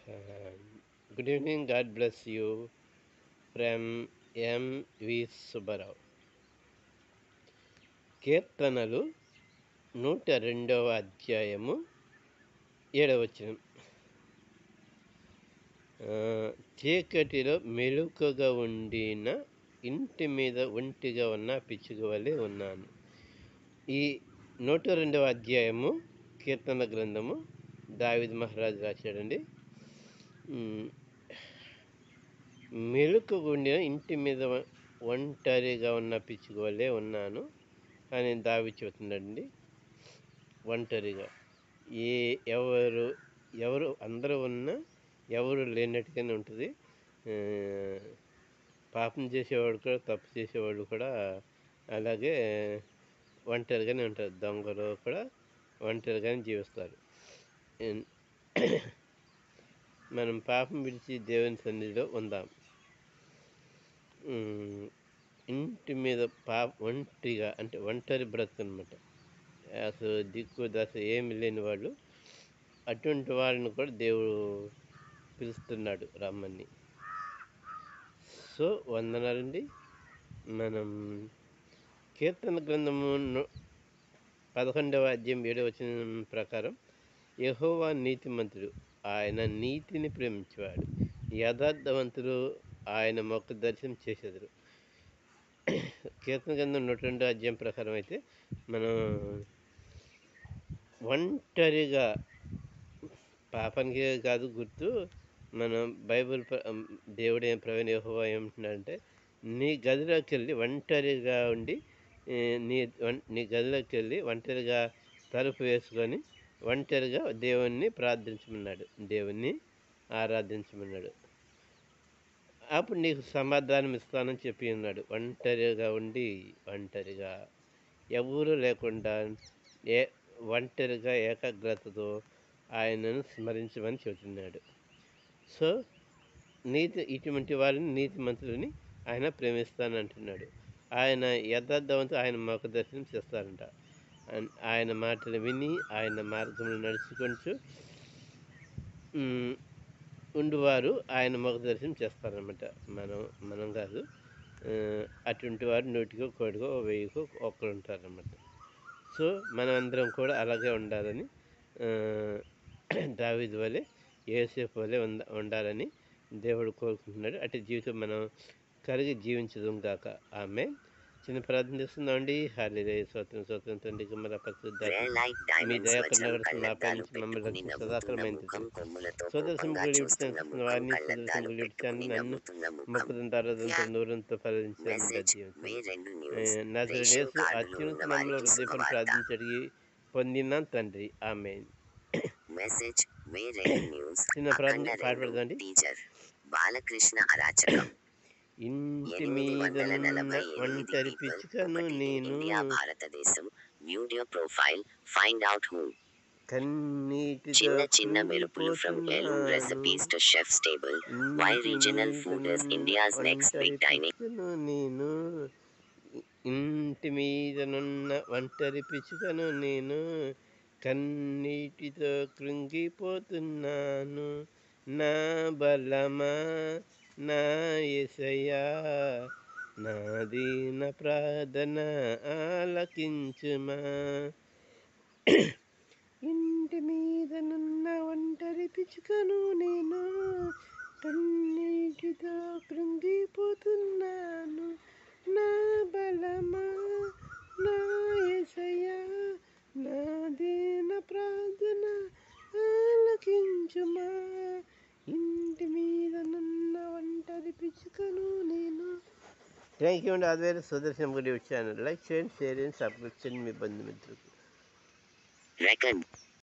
Uh, Good evening. God bless you from M.V. Subbarao. కీర్తనలు 102వ అధ్యాయము 7వ వచనం. చీకటిలో మెలుకగా ఉండిన ఇంటి మీద ఒంటిగా ఉన్న పిచ్చుక వలె ఉన్నాను. ఈ 102వ అధ్యాయము కీర్తన గ్రంథము దావీదు మహారాజు రాశాడండి. మెలుకగా ఉండిన ఇంటి మీద ఒంటరిగా ఉన్న పిచ్చుక వలె ఉన్నాను అని దావీదు చెబుతున్నాడండి. ఒంటరిగా ఎవరు అందరూ ఉన్నా ఎవరు లేనట్టుగానే ఉంటుంది. పాపం చేసేవాడు కూడా, తప్పు చేసేవాళ్ళు కూడా అలాగే ఒంటరిగానే ఉంటారు. దొంగలు కూడా ఒంటరిగానే జీవిస్తారు. మనం పాపం విడిచి దేవుని సన్నిధిలో ఉందాం. ఇంటి మీద ఒంటిగా అంటే ఒంటరి బ్రతుకు అనమాట. అసలు దిక్కు దశ ఏమి లేని వాళ్ళు, అటువంటి వాళ్ళని కూడా దేవుడు పిలుస్తున్నాడు రమ్మని. సో వందనాలండి. మనం కీర్తన గ్రంథము 11వ అధ్యాయం 7వ వచనం ప్రకారం, యెహోవా నీతిమంతుడు, ఆయన నీతిని ప్రేమించేవాడు, యథార్థవంతులు ఆయన మొక్క దర్శనం చేసేదారు. కీర్తన గ్రంథం 102వ అధ్యాయం ప్రకారం అయితే మనం ఒంటరిగా, పాపానికి కాదు గుర్తు, మనం బైబిల్ దేవుడు ప్రవీణ యెహోవా ఏమంటున్నాడంటే, నీ గదిలోకి వెళ్ళి ఒంటరిగా ఉండి, నీ గదిలోకి వెళ్ళి ఒంటరిగా తలుపు వేసుకొని ఒంటరిగా దేవుణ్ణి ప్రార్థించమన్నాడు, దేవుణ్ణి ఆరాధించమన్నాడు. అప్పుడు నీకు సమాధానం ఇస్తానని చెప్పి ఉన్నాడు. ఒంటరిగా ఉండి, ఒంటరిగా ఎవరు లేకుండా ఒంటరిగా ఏకాగ్రతతో ఆయనను స్మరించమని చెబుతున్నాడు. సో ఇటువంటి వారిని నీతిమంతులని ఆయన ప్రేమిస్తానంటున్నాడు. ఆయన యథార్థవంతులు ఆయన ముఖ దర్శనం చేస్తారంట. ఆయన మాటలు విని ఆయన మార్గంలో నడుచుకుంటూ ఉండువారు ఆయన ముఖ దర్శనం చేస్తారనమాట. మనం కాదు, అటువంటి వారు 100కో 1,000కో 1000కో ఒక్కరు ఉంటారనమాట. సో మనం అందరం కూడా అలాగే ఉండాలని, దావీదు వలె, యోసేపు వలె ఉండాలని దేవుడు కోరుకుంటున్నాడు. అటు జీవితం మనం కలిగి జీవించడం గాక. ఆమె చిన్న ప్రార్థన చేస్తున్నామండి. హల్లెలూయా, స్తోత్రం తండ్రి, కుమార పరిశుద్ధ మీ దయాకరణ మా నుంచి మమ్మల్ని సదాకరమైనది సోదరసింగులు ఇడుచున్న వారిని సోదరసింగులు ఇడ్చాన్ని నన్ను మొక్కుదంత ఆరాధనతో నూరంతో ఫలించాలని నజరేసు అత్యున్నత నామములో హృదయపడి ప్రార్థించడిగి పొందిన తండ్రి. ఆమేన్. చిన్న ప్రార్థన పాట పెడదాండి. బాలకృష్ణ అరాచకం. ఇంటి మీద ఒంటరి పిచ్చుకను నేను, భారతదేశం, new profile, find out who. కన్నీటితో చిన్న మెరుపులు from heirloom recipes to chef's table. Why regional food is India's next big dining. నేను ఇంటి మీదనున్న ఒంటరి పిచ్చుకను నేను, కన్నీటితో కృంగిపోతున్నాను. నా బలమా, నా యేసయ్యా, నా దీన ప్రార్థన ఆలకించుమా. ఇంటి మీదనున్న ఒంటరి పిచ్చుకను నేను, కన్నీటితో కృంగిపోతున్నాను. నా బలమా, నా యేసయ్యా, నా దీన ప్రార్థన ఆలకించుమా. ఇంటి మీదనున్న ఒంటరి పిచ్చుకను నేను. థ్యాంక్ యూ అండి. అదే సుదర్శన్ గుడి ఛానల్ లైక్ చేయండి, షేర్ చేయండి, సబ్స్క్రైబ్ చేయండి మీ బంధుమిత్రులకు.